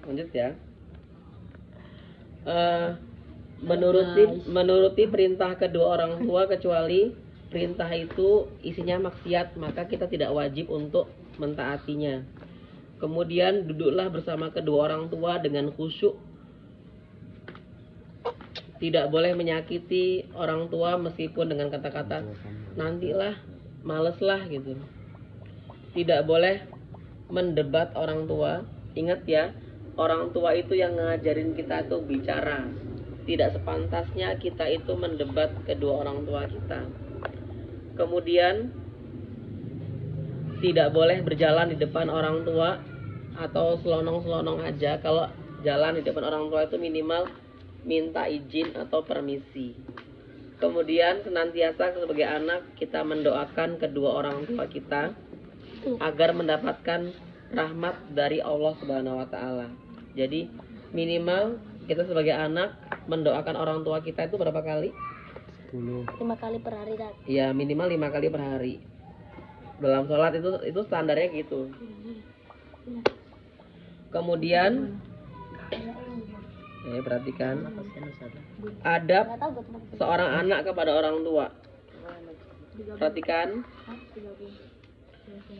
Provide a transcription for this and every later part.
Lanjut ya. Menuruti perintah kedua orang tua kecuali perintah itu isinya maksiat, maka kita tidak wajib untuk mentaatinya. Kemudian duduklah bersama kedua orang tua dengan khusyuk. Tidak boleh menyakiti orang tua meskipun dengan kata-kata nantilah, maleslah gitu. Tidak boleh mendebat orang tua. Ingat ya, orang tua itu yang ngajarin kita tuh bicara. Tidak sepantasnya kita itu mendebat kedua orang tua kita. Kemudian tidak boleh berjalan di depan orang tua atau selonong-selonong aja. Kalau jalan di depan orang tua itu minimal minta izin atau permisi. Kemudian senantiasa sebagai anak kita mendoakan kedua orang tua kita agar mendapatkan rahmat dari Allah Subhanahu wa taala. Jadi minimal kita sebagai anak mendoakan orang tua kita itu berapa kali? 5 kali per hari, Dad. Ya, minimal 5 kali per hari. Dalam sholat itu standarnya gitu. Kemudian perhatikan adab seorang anak kepada orang tua. Perhatikan.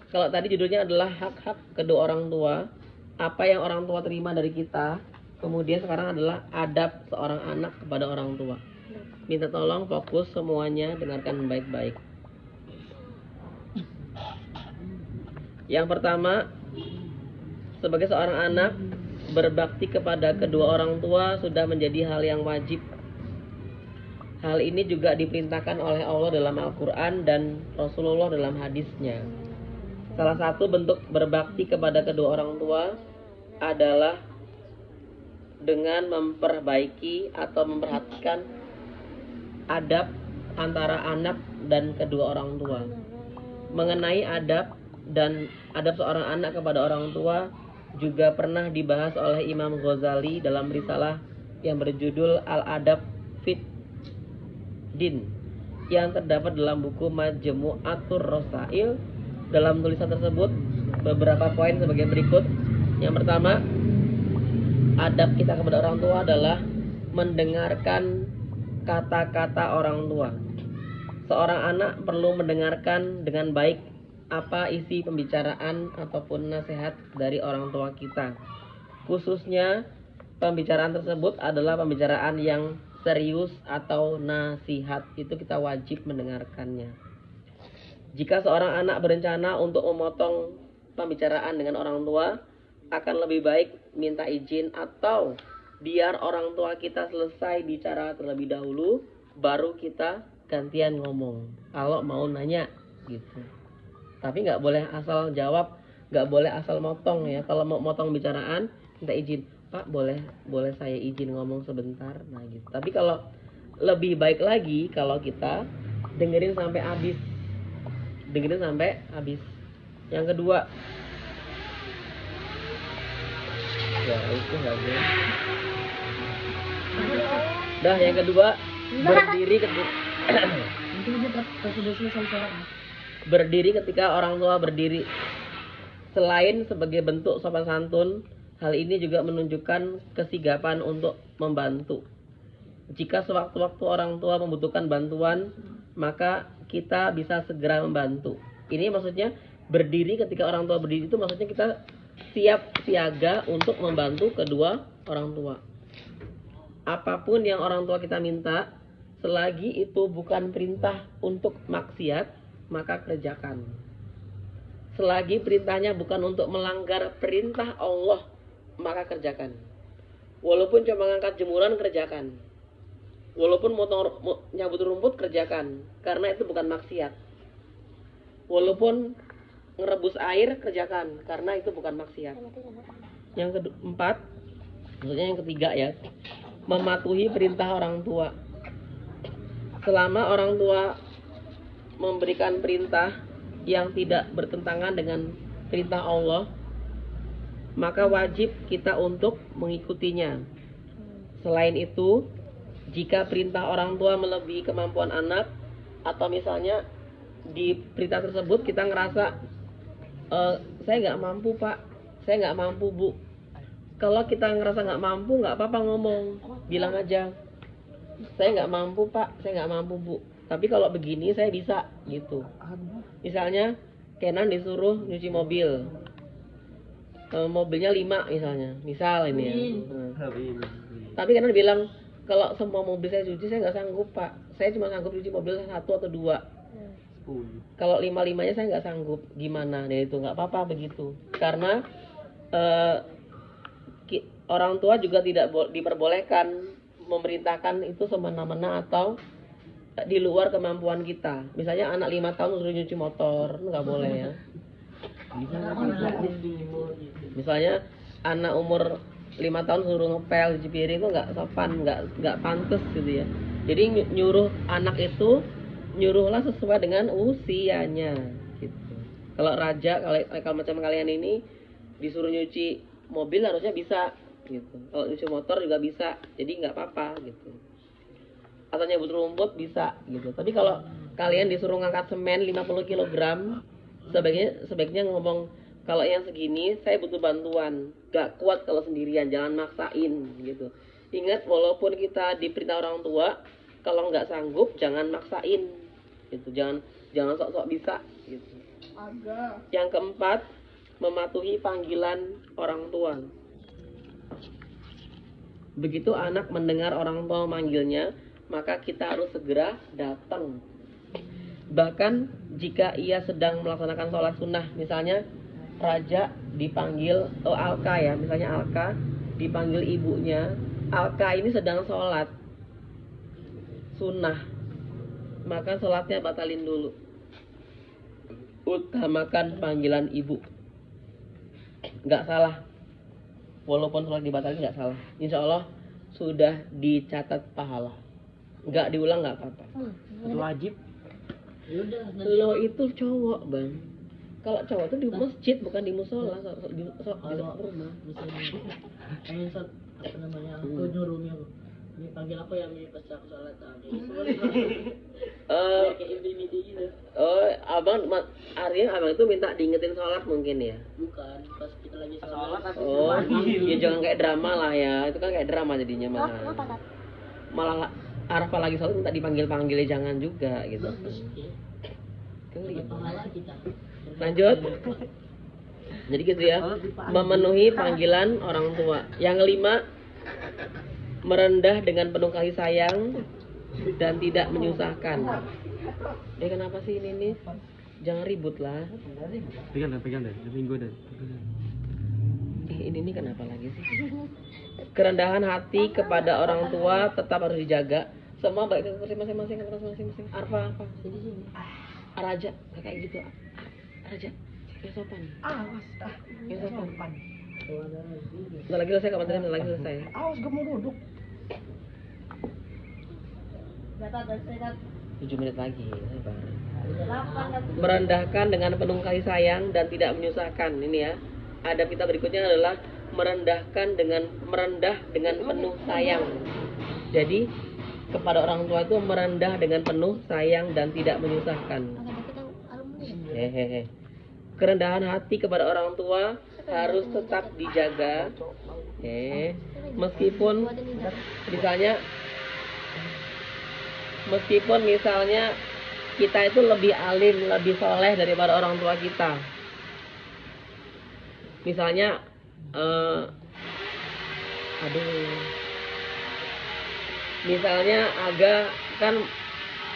Kalau tadi judulnya adalah hak-hak kedua orang tua, apa yang orang tua terima dari kita. Kemudian sekarang adalah adab seorang anak kepada orang tua. Minta tolong fokus semuanya, dengarkan baik-baik. Yang pertama, sebagai seorang anak, berbakti kepada kedua orang tua sudah menjadi hal yang wajib. Hal ini juga diperintahkan oleh Allah dalam Al-Quran dan Rasulullah dalam hadisnya. Salah satu bentuk berbakti kepada kedua orang tua adalah dengan memperbaiki atau memperhatikan adab antara anak dan kedua orang tua. Mengenai adab dan adab seorang anak kepada orang tua juga pernah dibahas oleh Imam Ghazali dalam risalah yang berjudul Al-Adab Fit Din yang terdapat dalam buku Majmu'atur Rasail. Dalam tulisan tersebut beberapa poin sebagai berikut. Yang pertama, adab kita kepada orang tua adalah mendengarkan kata-kata orang tua. Seorang anak perlu mendengarkan dengan baik apa isi pembicaraan ataupun nasihat dari orang tua kita. Khususnya pembicaraan tersebut adalah pembicaraan yang serius atau nasihat, itu kita wajib mendengarkannya. Jika seorang anak berencana untuk memotong pembicaraan dengan orang tua, akan lebih baik minta izin atau biar orang tua kita selesai bicara terlebih dahulu, baru kita gantian ngomong kalau mau nanya gitu. Tapi nggak boleh asal jawab, nggak boleh asal motong ya. Kalau mau motong bicaraan, minta izin, Pak, boleh saya izin ngomong sebentar, nah gitu. Tapi kalau lebih baik lagi kalau kita dengerin sampai habis. Yang kedua, ya itu lagi. Yang kedua, berdiri ketika orang tua berdiri. Selain sebagai bentuk sopan santun, hal ini juga menunjukkan kesigapan untuk membantu. Jika sewaktu-waktu orang tua membutuhkan bantuan, maka kita bisa segera membantu. Ini maksudnya berdiri ketika orang tua berdiri itu maksudnya kita siap siaga untuk membantu kedua orang tua. Apapun yang orang tua kita minta, selagi itu bukan perintah untuk maksiat, maka kerjakan. Selagi perintahnya bukan untuk melanggar perintah Allah, maka kerjakan. Walaupun cuma ngangkat jemuran, kerjakan. Walaupun nyabut rumput, kerjakan, karena itu bukan maksiat. Walaupun ngerebus air, kerjakan, karena itu bukan maksiat. Yang keempat, maksudnya yang ketiga ya, mematuhi perintah orang tua. Selama orang tua memberikan perintah yang tidak bertentangan dengan perintah Allah, maka wajib kita untuk mengikutinya. Selain itu, jika perintah orang tua melebihi kemampuan anak, atau misalnya di perintah tersebut kita ngerasa saya nggak mampu Pak, saya nggak mampu Bu, Kalau kita ngerasa nggak mampu, nggak apa-apa ngomong, bilang aja, saya nggak mampu pak, saya nggak mampu bu. Tapi kalau begini saya bisa gitu. Misalnya Kenan disuruh nyuci mobil, mobilnya 5 misalnya, misal ini ya. Tapi Kenan bilang kalau semua mobil saya cuci saya nggak sanggup pak, saya cuma sanggup cuci mobil 1 atau 2. Kalau 5-5-nya saya nggak sanggup, gimana? Nah itu nggak apa-apa begitu, karena orang tua juga tidak diperbolehkan memerintahkan itu semena-mena atau di luar kemampuan kita. Misalnya anak 5 tahun suruh nyuci motor, nggak boleh ya. Misalnya anak umur 5 tahun suruh ngepel, cuci piring, itu nggak sopan, nggak pantas gitu ya. Jadi nyuruh anak itu, nyuruhlah sesuai dengan usianya gitu. Kalau raja, kalau macam kalian ini disuruh nyuci mobil harusnya bisa gitu. Kalau nyuci motor juga bisa, jadi nggak apa-apa gitu. Atau nyebut rumput bisa gitu. Tapi kalau kalian disuruh ngangkat semen 50 kg, sebaiknya ngomong, kalau yang segini saya butuh bantuan, gak kuat kalau sendirian, jangan maksain gitu. Ingat, walaupun kita diperintah orang tua, kalau nggak sanggup jangan maksain gitu, jangan sok-sok bisa gitu. Yang keempat, mematuhi panggilan orang tua. Begitu anak mendengar orang tua memanggilnya, maka kita harus segera datang. Bahkan jika ia sedang melaksanakan sholat sunnah, misalnya Raja dipanggil, Alka ya, misalnya Alka dipanggil ibunya, Alka ini sedang sholat sunnah, maka sholatnya batalin dulu. Utamakan panggilan ibu. Nggak salah, walaupun sholat dibatalin nggak salah. Insya Allah sudah dicatat pahala. Nggak diulang nggak apa-apa. Itu wajib. Lo itu cowok bang. Kalau cowok itu di masjid bukan di musola, di rumah. Misalnya apa namanya, aku nyuruhnya ini panggil aku yang ini pas aku sholat tadi. Abang Arya, abang itu minta diingetin sholat mungkin ya? Bukan, pas kita lagi sholat. Ya jangan kayak drama lah ya, itu kan kayak drama jadinya malah Arafah lagi sholat minta dipanggil-panggil, jangan juga gitu. Lanjut. Jadi gitu ya, memenuhi panggilan orang tua. Yang kelima, merendah dengan penuh kasih sayang dan tidak menyusahkan. Kenapa sih ini nih? Jangan ribut lah. Pegang deh, minggu deh. Ini kenapa lagi sih? Kerendahan hati kepada orang tua tetap harus dijaga. Semua baik ke kursi masing-masing. Arfa. Sini. Raja, kayak gitu. Raja, yang sopan. Yang sopan. Udah lagi selesai, kapan tadi lagi selesai. Awas, gak mau duduk. 7 menit lagi. Merendahkan dengan penuh kasih sayang dan tidak menyusahkan. Ini ya. Adab kita berikutnya adalah merendah dengan penuh sayang. Jadi kepada orang tua itu merendah dengan penuh sayang dan tidak menyusahkan. Kerendahan hati kepada orang tua harus tetap dijaga. Meskipun misalnya kita itu lebih alim, lebih soleh daripada orang tua kita. Misalnya misalnya Aga kan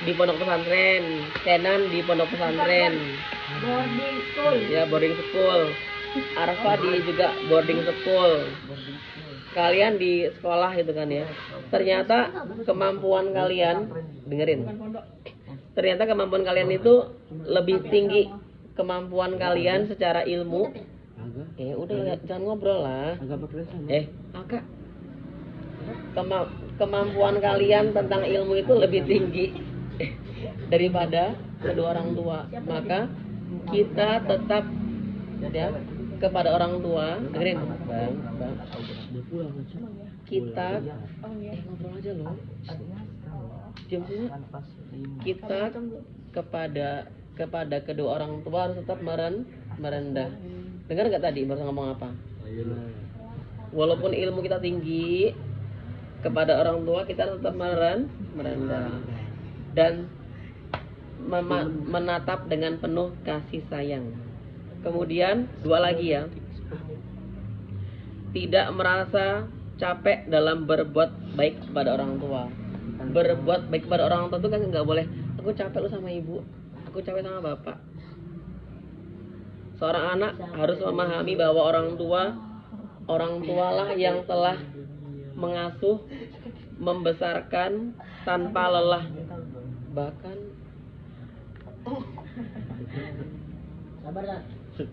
di pondok pesantren, Kenan di pondok pesantren, boarding school. Arfa juga boarding school. Kalian di sekolah itu kan ya. Ternyata kemampuan kalian, dengerin. Ternyata kemampuan kalian itu lebih tinggi kemampuan kalian secara ilmu. Udah jangan ngobrol lah. Agak. Kemampuan kalian tentang ilmu itu lebih tinggi daripada kedua orang tua. Maka kita tetap ya kepada orang tua, dengerin bang. Kita ngobrol aja loh. Kita kepada kedua orang tua harus tetap merendah. Dengar nggak tadi baru ngomong apa? Walaupun ilmu kita tinggi, kepada orang tua kita tetap merendah dan menatap dengan penuh kasih sayang. Kemudian dua lagi ya, tidak merasa capek dalam berbuat baik kepada orang tua. Berbuat baik kepada orang tua itu kan nggak boleh, aku capek lu sama ibu, aku capek sama bapak. Seorang anak harus memahami bahwa orang tualah yang telah mengasuh, membesarkan tanpa lelah. Bahkan Sabar lah.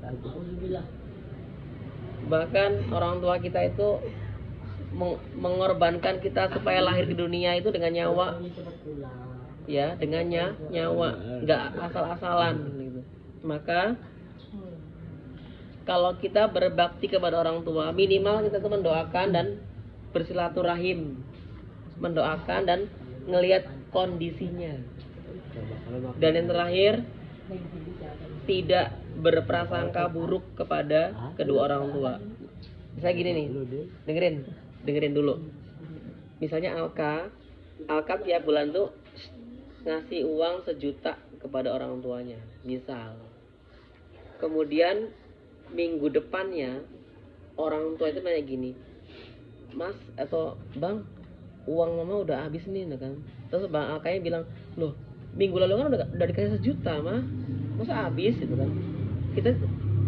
Alhamdulillah. bahkan orang tua kita itu mengorbankan kita supaya lahir ke dunia itu dengan nyawa, ya, dengan nyawa, nggak asal-asalan gitu. Maka kalau kita berbakti kepada orang tua, minimal kita tuh mendoakan dan bersilaturahim, mendoakan dan ngelihat kondisinya. Dan yang terakhir, tidak berprasangka buruk kepada kedua orang tua. Misalnya gini nih, dengerin dulu. Misalnya Alka tiap bulan tuh ngasih uang 1 juta kepada orang tuanya, misal. Kemudian minggu depannya orang tua itu nanya gini, Mas atau Bang, uang mama udah habis nih, kan? Terus Bang Alkanya bilang, loh minggu lalu kan udah dikasih 1 juta mah, masa habis gitu kan?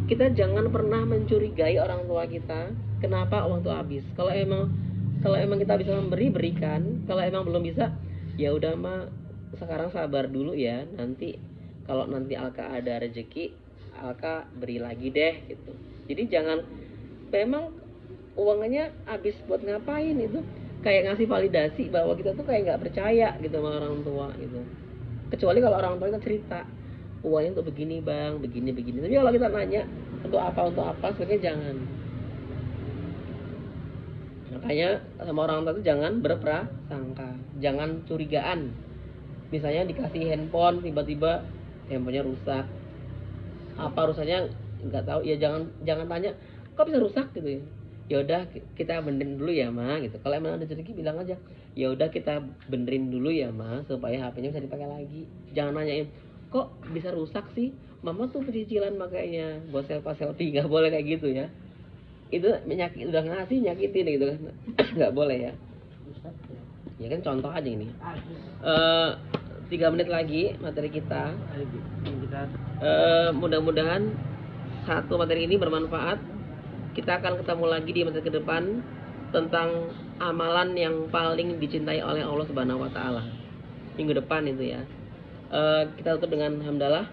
Kita jangan pernah mencurigai orang tua kita kenapa uang itu habis. Kalau emang kita bisa memberi, berikan. Kalau emang belum bisa, ya udah mah sekarang sabar dulu ya. Nanti kalau nanti Alka ada rezeki, Alka beri lagi deh gitu. Jadi jangan, memang uangnya habis buat ngapain, itu kayak ngasih validasi bahwa kita tuh kayak nggak percaya gitu sama orang tua gitu. Kecuali kalau orang tua kita cerita, uangnya untuk begini bang, begini. Tapi kalau kita nanya untuk apa, sebenarnya jangan. Makanya sama orang tua itu jangan berprasangka, jangan curigaan. Misalnya dikasih handphone, tiba-tiba handphonenya rusak. Apa rusaknya nggak tahu, ya jangan tanya kok bisa rusak gitu ya. Ya udah kita benerin dulu ya ma gitu. Kalau emang ada rezeki bilang aja, ya udah kita benerin dulu ya ma supaya HP-nya bisa dipakai lagi. Jangan nanyain kok bisa rusak sih, mama tuh pecicilan makanya buat selfie, nggak boleh kayak gitu ya. Itu menyakit, udah ngasih nyakitin gitu kan. Nggak boleh ya. Ya kan contoh aja ini. 3 menit lagi materi kita. Mudah-mudahan satu materi ini bermanfaat. Kita akan ketemu lagi di materi ke depan tentang amalan yang paling dicintai oleh Allah Subhanahu wa taala. Minggu depan itu ya. Kita tutup dengan hamdalah.